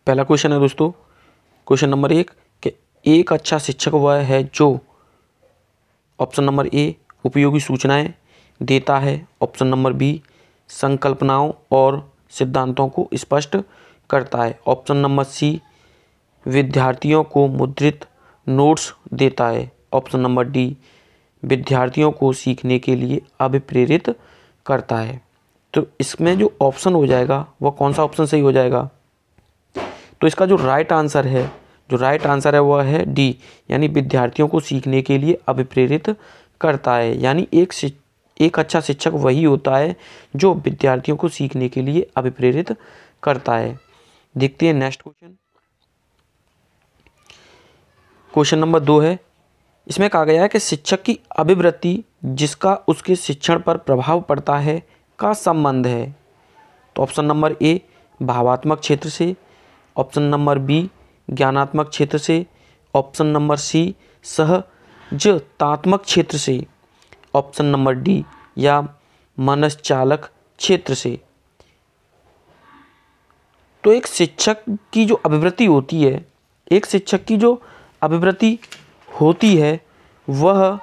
पहला क्वेश्चन है दोस्तों, क्वेश्चन नंबर 1 कि एक अच्छा शिक्षक वह है जो ऑप्शन नंबर ए उपयोगी सूचनाएं देता है, ऑप्शन नंबर बी संकल्पनाओं और सिद्धांतों को स्पष्ट करता है, ऑप्शन नंबर सी विद्यार्थियों को मुद्रित नोट्स देता है, ऑप्शन नंबर डी विद्यार्थियों को सीखने के लिए अभिप्रेरित करता है। तो इसमें जो ऑप्शन हो जाएगा वह कौन सा ऑप्शन सही हो जाएगा? तो इसका जो राइट आंसर है वह है डी, यानी विद्यार्थियों को सीखने के लिए अभिप्रेरित करता है। यानी एक अच्छा शिक्षक वही होता है जो विद्यार्थियों को सीखने के लिए अभिप्रेरित करता है। देखते हैं नेक्स्ट क्वेश्चन। क्वेश्चन नंबर 2 है, इसमें कहा गया है कि शिक्षक की अभिवृत्ति जिसका उसके शिक्षण पर प्रभाव पड़ता है का संबंध है। तो ऑप्शन नंबर ए भावात्मक क्षेत्र से, ऑप्शन नंबर बी ज्ञानात्मक क्षेत्र से, ऑप्शन नंबर सी सहजतात्मक क्षेत्र से, ऑप्शन नंबर डी या मनश्चालक क्षेत्र से। तो एक शिक्षक की जो अभिवृत्ति होती है वह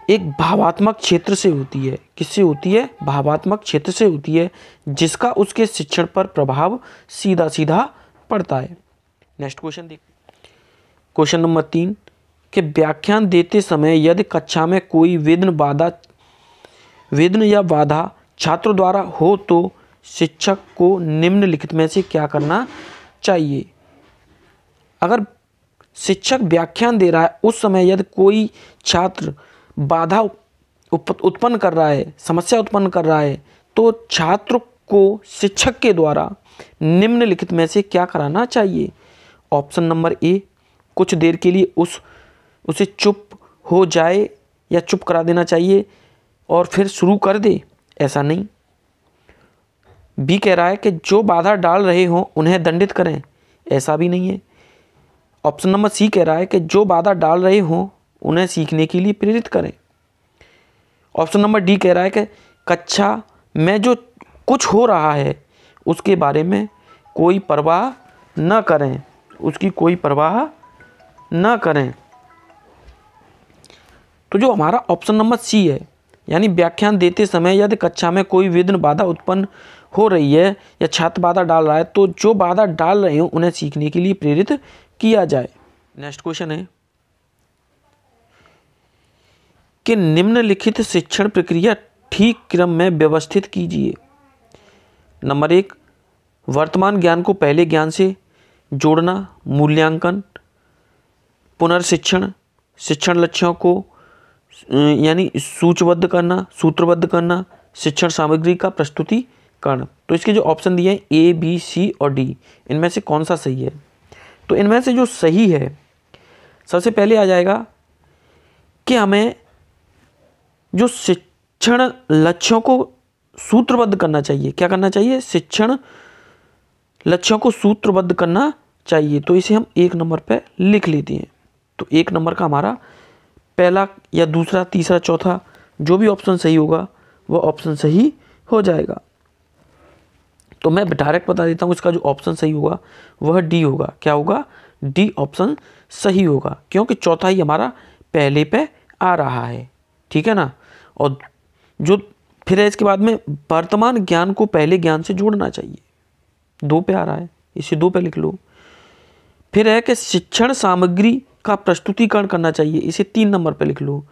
एक भावात्मक क्षेत्र से होती है। किससे होती है? भावात्मक क्षेत्र से होती है, जिसका उसके शिक्षण पर प्रभाव सीधा सीधा पड़ता है। नेक्स्ट क्वेश्चन देखिए, क्वेश्चन नंबर 3 कि व्याख्यान देते समय यदि कक्षा में कोई विघ्न या बाधा छात्रों द्वारा हो तो शिक्षक को निम्नलिखित में से क्या करना चाहिए? अगर शिक्षक व्याख्यान दे रहा है, उस समय यदि कोई छात्र बाधा उत्पन्न कर रहा है, समस्या उत्पन्न कर रहा है, तो छात्र को शिक्षक के द्वारा निम्नलिखित में से क्या कराना चाहिए? ऑप्शन नंबर ए कुछ देर के लिए उसे चुप हो जाए या चुप करा देना चाहिए और फिर शुरू कर दे, ऐसा नहीं। बी कह रहा है कि जो बाधा डाल रहे हों उन्हें दंडित करें, ऐसा भी नहीं है। ऑप्शन नंबर सी कह रहा है कि जो बाधा डाल रहे हों उन्हें सीखने के लिए प्रेरित करें। ऑप्शन नंबर डी कह रहा है कि कक्षा में जो कुछ हो रहा है उसके बारे में कोई परवाह न करें, उसकी कोई परवाह न करें। तो जो हमारा ऑप्शन नंबर सी है, यानी व्याख्यान देते समय यदि कक्षा में कोई विघ्न बाधा उत्पन्न हो रही है या छात्र बाधा डाल रहा है, तो जो बाधा डाल रहे हो उन्हें सीखने के लिए प्रेरित किया जाए। नेक्स्ट क्वेश्चन है कि निम्नलिखित शिक्षण प्रक्रिया ठीक क्रम में व्यवस्थित कीजिए। नंबर 1 वर्तमान ज्ञान को पहले ज्ञान से जोड़ना, मूल्यांकन, पुनर्शिक्षण, शिक्षण लक्ष्यों को यानी सूत्रबद्ध करना, शिक्षण सामग्री का प्रस्तुतिकरण। तो इसके जो ऑप्शन दिए हैं ए, बी, सी और डी, इनमें से कौन सा सही है? तो इनमें से जो सही है, सबसे पहले आ जाएगा कि हमें जो शिक्षण लक्ष्यों को सूत्रबद्ध करना चाहिए। क्या करना चाहिए? शिक्षण लक्ष्यों को सूत्रबद्ध करना चाहिए। तो इसे हम 1 नंबर पे लिख लेते हैं। तो 1 नंबर का हमारा पहला या दूसरा, तीसरा, चौथा जो भी ऑप्शन सही होगा वह ऑप्शन सही हो जाएगा। तो मैं डायरेक्ट बता देता हूँ, इसका जो ऑप्शन सही होगा वह डी होगा। क्या होगा? डी ऑप्शन सही होगा, क्योंकि चौथा ही हमारा पहले पे आ रहा है। ठीक है ना। और जो फिर है इसके बाद में वर्तमान ज्ञान को पहले ज्ञान से जोड़ना चाहिए, 2 पे आ रहा है, इसे 2 पे लिख लो। फिर है कि शिक्षण सामग्री का प्रस्तुतिकरण करना चाहिए, इसे 3 नंबर पे लिख लो।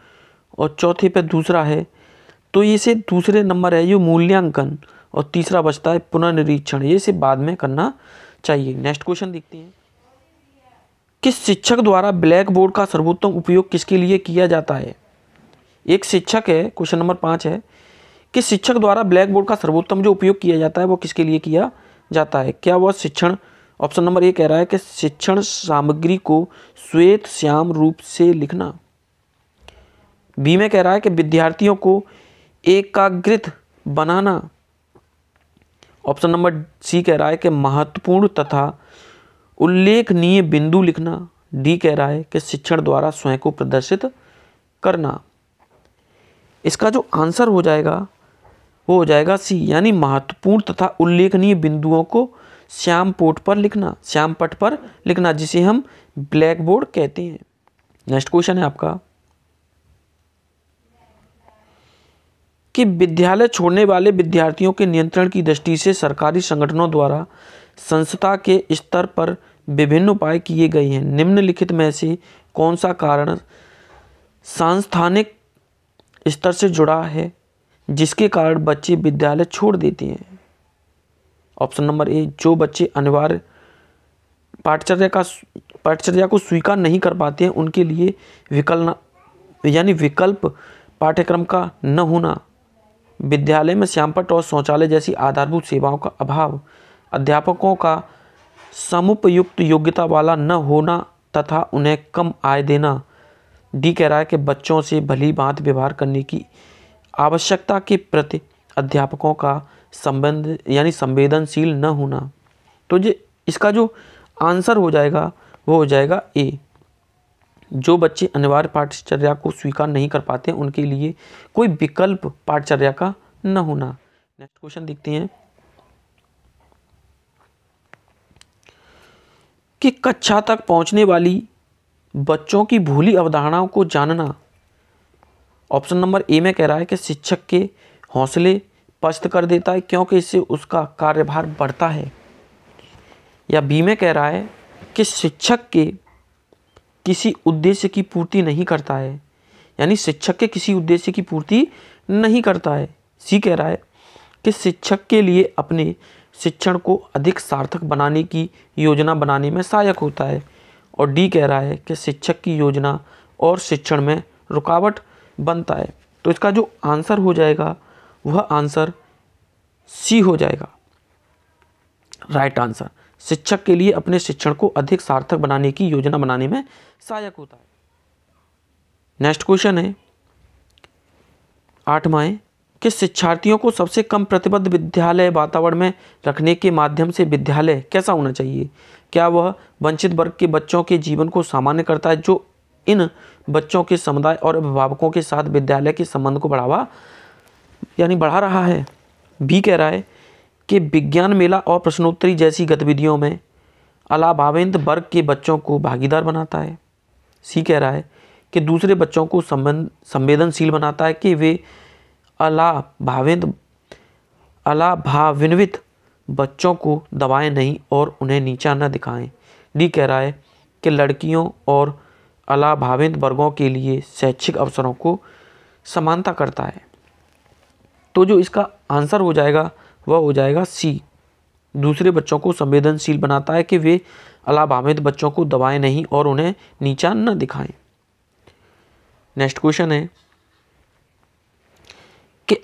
और चौथे पे दूसरा है, तो इसे दूसरे नंबर है जो मूल्यांकन, और तीसरा बचता है पुनर्निरीक्षण, ये इसे बाद में करना चाहिए। नेक्स्ट क्वेश्चन देखते हैं, किस शिक्षक द्वारा ब्लैक बोर्ड का सर्वोत्तम उपयोग किसके लिए किया जाता है? एक शिक्षक है, क्वेश्चन नंबर 5 है, किस शिक्षक द्वारा ब्लैक बोर्ड का सर्वोत्तम जो उपयोग किया जाता है वो किसके लिए किया जाता है? क्या वह शिक्षण, ऑप्शन नंबर ए कह रहा है कि शिक्षण सामग्री को श्वेत श्याम रूप से लिखना। बी में कह रहा है कि विद्यार्थियों को एकाग्रित बनाना। ऑप्शन नंबर सी कह रहा है कि महत्वपूर्ण तथा उल्लेखनीय बिंदु लिखना। डी कह रहा है कि शिक्षण द्वारा स्वयं को प्रदर्शित करना। इसका जो आंसर हो जाएगा वो हो जाएगा सी, यानी महत्वपूर्ण तथा उल्लेखनीय बिंदुओं को श्याम पोट पर लिखना, श्याम पट पर लिखना, जिसे हम ब्लैक बोर्ड कहते हैं। नेक्स्ट क्वेश्चन है आपका कि विद्यालय छोड़ने वाले विद्यार्थियों के नियंत्रण की दृष्टि से सरकारी संगठनों द्वारा संस्था के स्तर पर विभिन्न उपाय किए गए हैं। निम्नलिखित में से कौन सा कारण सांस्थानिक स्तर से जुड़ा है जिसके कारण बच्चे विद्यालय छोड़ देते हैं? ऑप्शन नंबर ए, जो बच्चे अनिवार्य पाठचर्या को स्वीकार नहीं कर पाते हैं उनके लिए विकल्प पाठ्यक्रम का न होना, विद्यालय में श्यामपट्ट और शौचालय जैसी आधारभूत सेवाओं का अभाव, अध्यापकों का समुपयुक्त योग्यता वाला न होना तथा उन्हें कम आय देना। डी कह रहा है कि बच्चों से भली भांति व्यवहार करने की आवश्यकता के प्रति अध्यापकों का संवेदनशील न होना। तो इसका जो आंसर हो जाएगा वो हो जाएगा ए, जो बच्चे अनिवार्य पाठचर्या को स्वीकार नहीं कर पाते उनके लिए कोई विकल्प पाठचर्या का न होना। नेक्स्ट क्वेश्चन देखते हैं कि कक्षा तक पहुंचने वाली बच्चों की भूली अवधारणाओं को जानना। ऑप्शन नंबर ए में कह रहा है कि शिक्षक के हौसले पस्त कर देता है क्योंकि इससे उसका कार्यभार बढ़ता है, या बी में कह रहा है कि शिक्षक के किसी उद्देश्य की पूर्ति नहीं करता है, यानी शिक्षक के किसी उद्देश्य की पूर्ति नहीं करता है। सी कह रहा है कि शिक्षक के लिए अपने शिक्षण को अधिक सार्थक बनाने की योजना बनाने में सहायक होता है, और डी कह रहा है कि शिक्षक की योजना और शिक्षण में रुकावट बनता है। तो इसका जो आंसर हो जाएगा वह आंसर सी हो जाएगा, राइट आंसर। शिक्षक के लिए अपने शिक्षण को अधिक सार्थक बनाने की योजना बनाने में सहायक होता है। नेक्स्ट क्वेश्चन है 8वां है कि शिक्षार्थियों को सबसे कम प्रतिबद्ध विद्यालय वातावरण में रखने के माध्यम से विद्यालय कैसा होना चाहिए? क्या वह वंचित वर्ग के बच्चों के जीवन को सामान्य करता है जो इन बच्चों के समुदाय और अभिभावकों के साथ विद्यालय के संबंध को बढ़ा रहा है? बी कह रहा है कि विज्ञान मेला और प्रश्नोत्तरी जैसी गतिविधियों में अलाभावित वर्ग के बच्चों को भागीदार बनाता है। सी कह रहा है कि दूसरे बच्चों को संवेदनशील बनाता है कि वे अलाभावित बच्चों को दबाएं नहीं और उन्हें नीचा न दिखाएं। डी कह रहा है कि लड़कियों और अलाभावित वर्गों के लिए शैक्षिक अवसरों को समानता करता है। तो जो इसका आंसर हो जाएगा वह हो जाएगा सी, दूसरे बच्चों को संवेदनशील बनाता है कि वे अलाभावित बच्चों को दबाएं नहीं और उन्हें नीचा न दिखाएं। नेक्स्ट क्वेश्चन है कि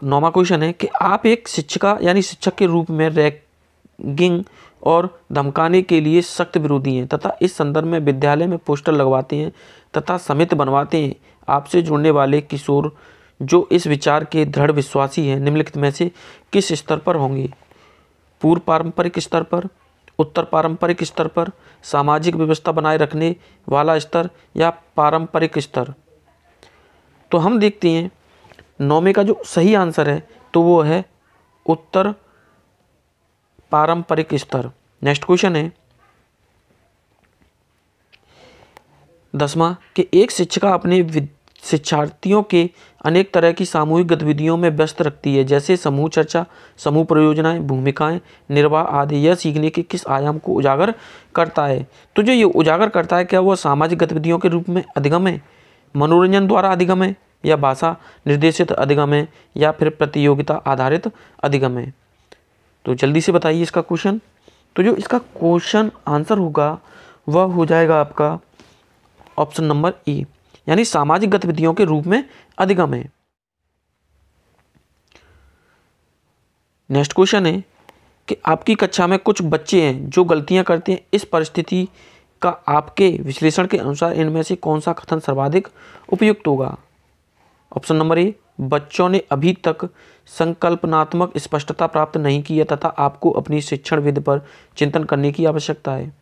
9वां क्वेश्चन है कि आप एक शिक्षक के रूप में रैगिंग और धमकाने के लिए सख्त विरोधी हैं तथा इस संदर्भ में विद्यालय में पोस्टर लगवाते हैं तथा समिति बनवाते हैं। आपसे जुड़ने वाले किशोर जो इस विचार के दृढ़ विश्वासी हैं निम्नलिखित में से किस स्तर पर होंगे? पूर्व पारंपरिक स्तर पर, उत्तर पारंपरिक स्तर पर, सामाजिक व्यवस्था बनाए रखने वाला स्तर या पारंपरिक स्तर? तो हम देखते हैं 9वें का जो सही आंसर है तो वो है उत्तर पारंपरिक स्तर। नेक्स्ट क्वेश्चन है 10वां कि एक शिक्षिका अपने शिक्षार्थियों के अनेक तरह की सामूहिक गतिविधियों में व्यस्त रखती है जैसे समूह चर्चा, समूह परियोजनाएं, भूमिकाएं, निर्वाह आदि। यह सीखने के किस आयाम को उजागर करता है? तो जो ये उजागर करता है क्या वह सामाजिक गतिविधियों के रूप में अधिगम है, मनोरंजन द्वारा अधिगम है, या भाषा निर्देशित अधिगम है, या फिर प्रतियोगिता आधारित अधिगम है? तो जल्दी से बताइए इसका क्वेश्चन। तो जो इसका क्वेश्चन आंसर होगा वह हो जाएगा आपका ऑप्शन नंबर ए, यानी सामाजिक गतिविधियों के रूप में अधिगम है। नेक्स्ट क्वेश्चन है कि आपकी कक्षा में कुछ बच्चे हैं जो गलतियां करते हैं। इस परिस्थिति का आपके विश्लेषण के अनुसार इनमें से कौन सा कथन सर्वाधिक उपयुक्त होगा? ऑप्शन नंबर ए, बच्चों ने अभी तक संकल्पनात्मक स्पष्टता प्राप्त नहीं की है तथा आपको अपनी शिक्षण विधि पर चिंतन करने की आवश्यकता है।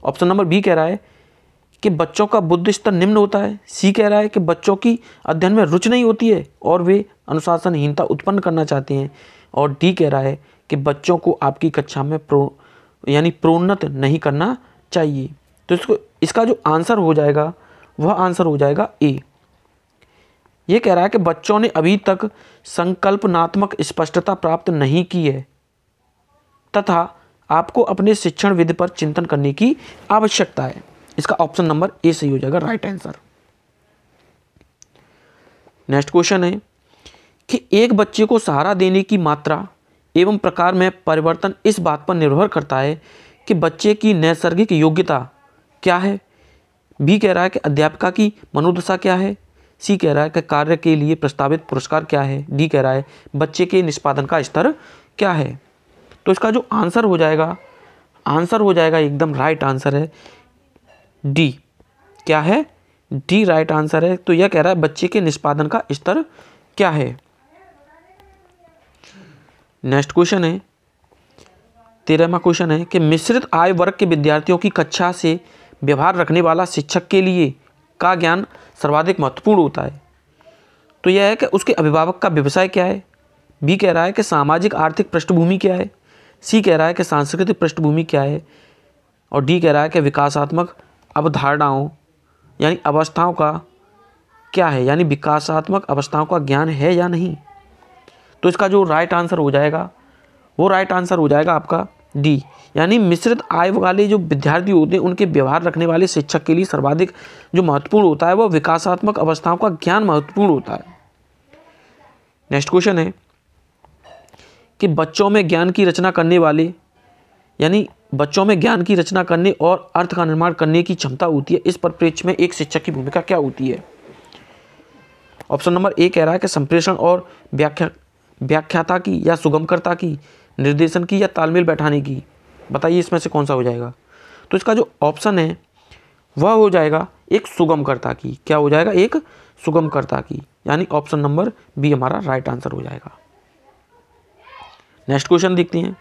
ऑप्शन नंबर बी कह रहा है कि बच्चों का बुद्धि स्तर निम्न होता है। सी कह रहा है कि बच्चों की अध्ययन में रुचि नहीं होती है और वे अनुशासनहीनता उत्पन्न करना चाहते हैं। और डी कह रहा है कि बच्चों को आपकी कक्षा में प्रोन्नत नहीं करना चाहिए। तो इसका जो आंसर हो जाएगा वह आंसर हो जाएगा ए। ये कह रहा है कि बच्चों ने अभी तक संकल्पनात्मक स्पष्टता प्राप्त नहीं की है तथा आपको अपने शिक्षण विधि पर चिंतन करने की आवश्यकता है। इसका ऑप्शन नंबर ए सही हो जाएगा, राइट आंसर। नेक्स्ट क्वेश्चन है कि एक बच्चे को सहारा देने की मात्रा एवं प्रकार में परिवर्तन इस बात पर निर्भर करता है कि बच्चे की नैसर्गिक योग्यता क्या है। बी कह रहा है कि अध्यापिका की मनोदशा क्या है। सी कह रहा है कि कार्य के लिए प्रस्तावित पुरस्कार क्या है। डी कह रहा है बच्चे के निष्पादन का स्तर क्या है। तो इसका जो आंसर हो जाएगा एकदम राइट आंसर है डी। क्या है? डी राइट आंसर है। तो यह कह रहा है बच्चे के निष्पादन का स्तर क्या है। नेक्स्ट क्वेश्चन है 13वां क्वेश्चन है कि मिश्रित आय वर्ग के विद्यार्थियों की कक्षा से व्यवहार रखने वाला शिक्षक के लिए का ज्ञान सर्वाधिक महत्वपूर्ण होता है। तो यह है कि उसके अभिभावक का व्यवसाय क्या है। बी कह रहा है कि सामाजिक आर्थिक पृष्ठभूमि क्या है। सी कह रहा है कि सांस्कृतिक पृष्ठभूमि क्या है। और डी कह रहा है कि विकासात्मक अवधारणाओं यानी अवस्थाओं का क्या है, यानी विकासात्मक अवस्थाओं का ज्ञान है या नहीं। तो इसका जो राइट आंसर हो जाएगा वो राइट आंसर हो जाएगा आपका डी, यानी मिश्रित आय वाले जो विद्यार्थी होते हैं उनके व्यवहार रखने वाले शिक्षक के लिए सर्वाधिक जो महत्वपूर्ण होता है वो विकासात्मक अवस्थाओं का ज्ञान महत्वपूर्ण होता है। नेक्स्ट क्वेश्चन है कि बच्चों में ज्ञान की रचना करने और अर्थ का निर्माण करने की क्षमता होती है। इस परिप्रेक्ष्य में एक शिक्षक की भूमिका क्या होती है। ऑप्शन नंबर ए कह रहा है कि संप्रेषण और व्याख्याता की या सुगमकर्ता की, निर्देशन की या तालमेल बैठाने की। बताइए इसमें से कौन सा हो जाएगा। तो इसका जो ऑप्शन है वह हो जाएगा एक सुगमकर्ता की। क्या हो जाएगा? एक सुगमकर्ता की, यानी ऑप्शन नंबर बी हमारा राइट आंसर हो जाएगा। नेक्स्ट क्वेश्चन देखते हैं।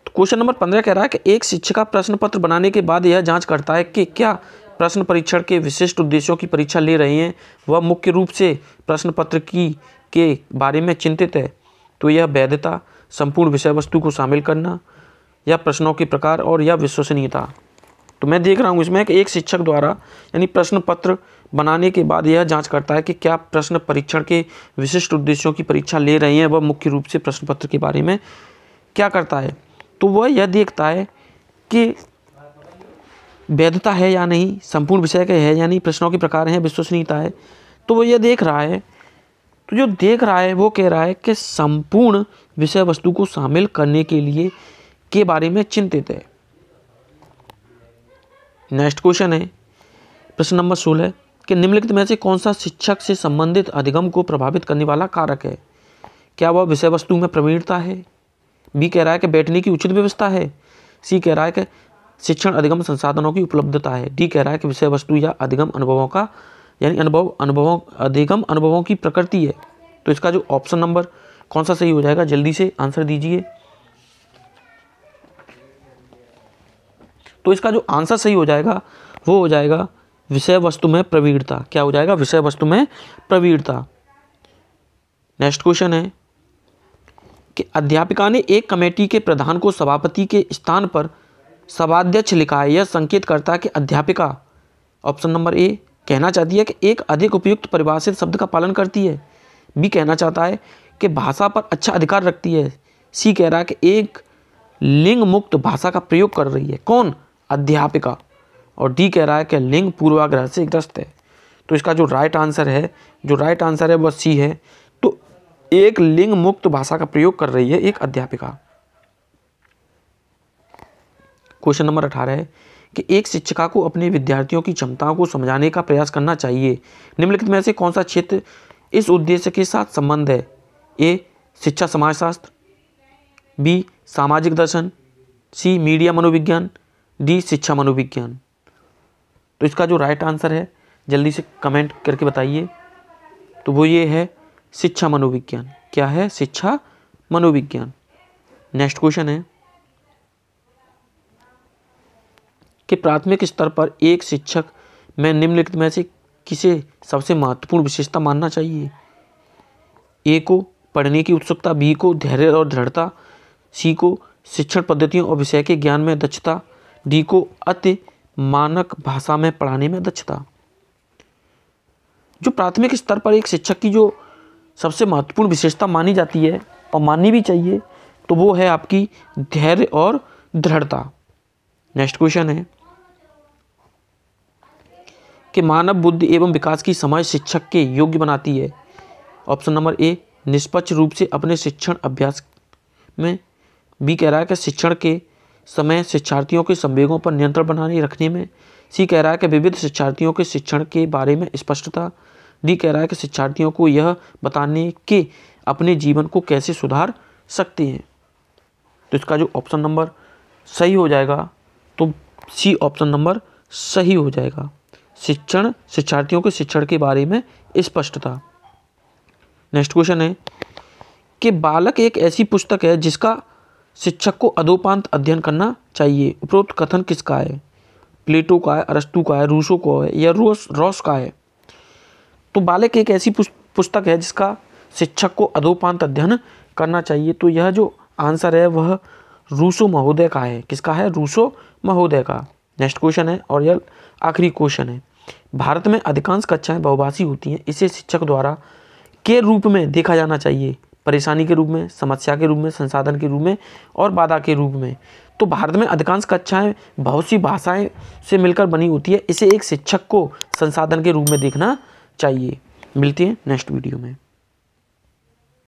तो क्वेश्चन नंबर 15 कह रहा है कि एक शिक्षिका प्रश्न पत्र बनाने के बाद यह जांच करता है कि क्या प्रश्न परीक्षण के विशिष्ट उद्देश्यों की परीक्षा ले रहे हैं, वह मुख्य रूप से प्रश्न पत्र के बारे में चिंतित है। तो यह वैधता, संपूर्ण विषय वस्तु को शामिल करना, या प्रश्नों के प्रकार और या विश्वसनीयता। तो मैं देख रहा हूँ इसमें कि एक शिक्षक द्वारा यानी प्रश्न पत्र बनाने के बाद यह जांच करता है कि क्या प्रश्न परीक्षण के विशिष्ट उद्देश्यों की परीक्षा ले रहे हैं, वह मुख्य रूप से प्रश्न पत्र के बारे में क्या करता है। तो वह यह देखता है कि वैधता है या नहीं, संपूर्ण विषय का है यानी प्रश्नों के प्रकार हैं, विश्वसनीयता है। तो वो यह देख रहा है। तो जो देख रहा है वो कह रहा है कि संपूर्ण विषय वस्तु को शामिल करने के बारे में चिंतित है। नेक्स्ट क्वेश्चन है प्रश्न नंबर 16 कि निम्नलिखित में से कौन सा शिक्षक से संबंधित अधिगम को प्रभावित करने वाला कारक है। क्या वह विषय वस्तु में प्रवीणता है। बी कह रहा है कि बैठने की उचित व्यवस्था है। सी कह रहा है कि शिक्षण अधिगम संसाधनों की उपलब्धता है। डी कह रहा है कि विषय वस्तु या अधिगम अनुभवों का यानी अधिगम अनुभवों की प्रकृति है। तो इसका जो ऑप्शन नंबर कौन सा सही हो जाएगा, जल्दी से आंसर दीजिए। तो इसका जो आंसर सही हो जाएगा वो हो जाएगा विषय वस्तु में प्रवीणता। क्या हो जाएगा? विषय वस्तु में प्रवीणता। नेक्स्ट क्वेश्चन है कि अध्यापिका ने एक कमेटी के प्रधान को सभापति के स्थान पर सभाध्यक्ष लिखा है। यह संकेत करता है कि अध्यापिका ऑप्शन नंबर ए कहना चाहती है कि एक अधिक उपयुक्त परिभाषित शब्द का पालन करती है। बी कहना चाहता है कि भाषा पर अच्छा अधिकार रखती है। सी कह रहा है कि एक लिंग मुक्त भाषा का प्रयोग कर रही है। कौन? अध्यापिका। और डी कह रहा है कि लिंग पूर्वाग्रह से ग्रस्त है। तो इसका जो राइट आंसर है वह सी है। तो एक लिंग मुक्त भाषा का प्रयोग कर रही है एक अध्यापिका। क्वेश्चन नंबर 18 है कि एक शिक्षिका को अपने विद्यार्थियों की क्षमताओं को समझाने का प्रयास करना चाहिए। निम्नलिखित में से कौन सा क्षेत्र इस उद्देश्य के साथ संबंध है। ए शिक्षा समाजशास्त्र, बी सामाजिक दर्शन, सी मीडिया मनोविज्ञान, डी शिक्षा मनोविज्ञान। तो इसका जो राइट आंसर है जल्दी से कमेंट करके बताइए। तो वो ये है शिक्षा मनोविज्ञान। क्या है? शिक्षा मनोविज्ञान। नेक्स्ट क्वेश्चन है कि प्राथमिक स्तर पर एक शिक्षक में निम्नलिखित में से किसे सबसे महत्वपूर्ण विशेषता मानना चाहिए? ए को पढ़ने की उत्सुकता, बी को धैर्य और दृढ़ता, सी को शिक्षण पद्धतियों और विषय के ज्ञान में दक्षता, डी को अति मानक भाषा में पढ़ाने में दक्षता। जो प्राथमिक स्तर पर एक शिक्षक की जो सबसे महत्वपूर्ण विशेषता मानी जाती है और माननी भी चाहिए, तो वो है आपकी धैर्य और दृढ़ता। नेक्स्ट क्वेश्चन है कि मानव बुद्धि एवं विकास की समझ शिक्षक के योग्य बनाती है। ऑप्शन नंबर ए, निष्पक्ष रूप से अपने शिक्षण अभ्यास में। बी कह रहा है कि शिक्षण के समय शिक्षार्थियों के संवेगों पर नियंत्रण बनाने रखने में। सी कह रहा है कि विविध शिक्षार्थियों के शिक्षण के बारे में स्पष्टता। डी कह रहा है कि शिक्षार्थियों को यह बताने के अपने जीवन को कैसे सुधार सकते हैं। तो इसका जो ऑप्शन नंबर सही हो जाएगा, तो सी ऑप्शन नंबर सही हो जाएगा। शिक्षार्थियों के शिक्षण के बारे में स्पष्टता। नेक्स्ट क्वेश्चन है कि बालक एक ऐसी पुस्तक है जिसका शिक्षक को अधोपांत अध्ययन करना चाहिए। उपरोक्त कथन किसका है? प्लेटो का है, अरस्तु का है, रूसो का है या रॉस का है? तो बालक एक ऐसी पुस्तक है जिसका शिक्षक को अधोपांत अध्ययन करना चाहिए। तो यह जो आंसर है वह रूसो महोदय का है। किसका है? रूसो महोदय का। नेक्स्ट क्वेश्चन है और यह आखिरी क्वेश्चन है। भारत में अधिकांश कक्षाएं बहुभाषी होती हैं, इसे शिक्षक द्वारा के रूप में देखा जाना चाहिए? परेशानी के रूप में, समस्या के रूप में, संसाधन के रूप में और बाधा के रूप में। तो भारत में अधिकांश कक्षाएं बहुत सी भाषाएं से मिलकर बनी होती है, इसे एक शिक्षक को संसाधन के रूप में देखना चाहिए। मिलते हैं नेक्स्ट वीडियो में।